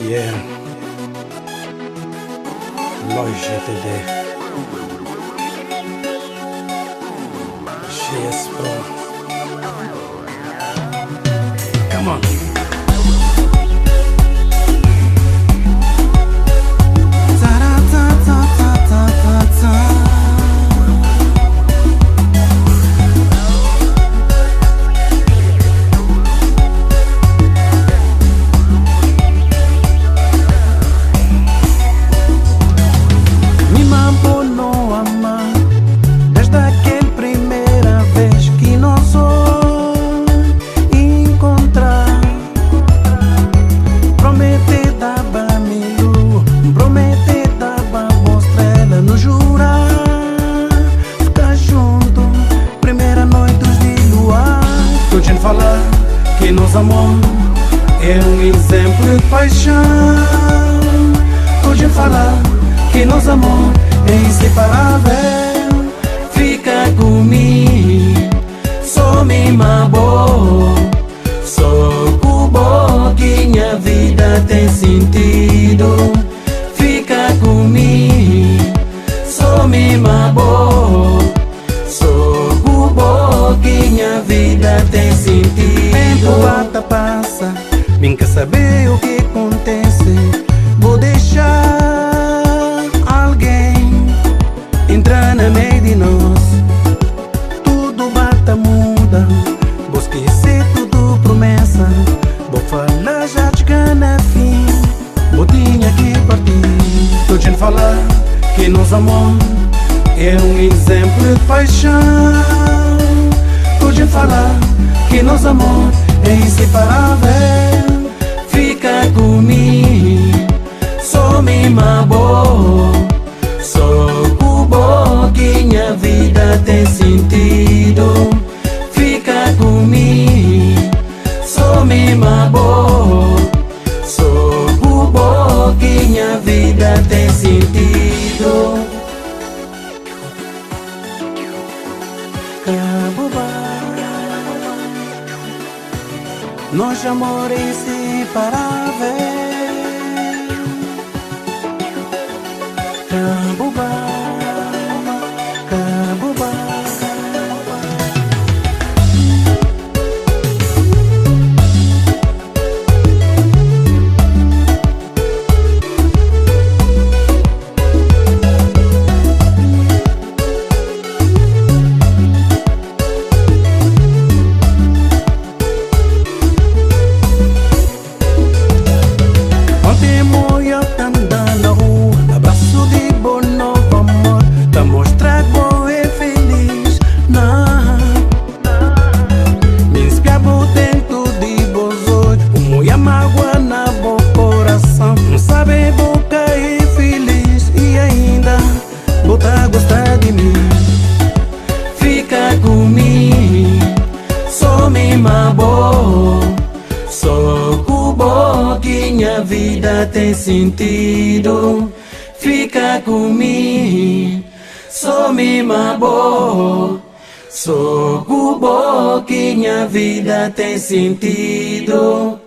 Yeah, Loja TD, GS Pro. Come on. Falar que nosso amor é exemplo de paixão. Hoje falar que nosso amor é inseparável. Fica comigo, só me mabou. Só cubo que minha vida tem sentido. Fica comigo, só me mabou. Que minha vida tem sentido. Tempo bata, passa, vem quer saber o que acontece. Vou deixar alguém entrar na meio de nós. Tudo bata, muda. Vou esquecer tudo promessa. Vou falar já de cana fim. Vou tinha que partir. Tô gente falar que nosso amor é exemplo de paixão. Hoje falar que nosso amor é inseparável. Fica comigo, só me mabou. Só cubo que minha vida tem sentido. Fica comigo, só me mabou. Só cubo que minha vida tem sentido. Nosso amor é inseparável. Cabubá, cabubá. Gostar de mim, fica comigo, só me mabou. Só cubo que minha vida tem sentido. Fica comigo, só me mabou. Só cubo que minha vida tem sentido.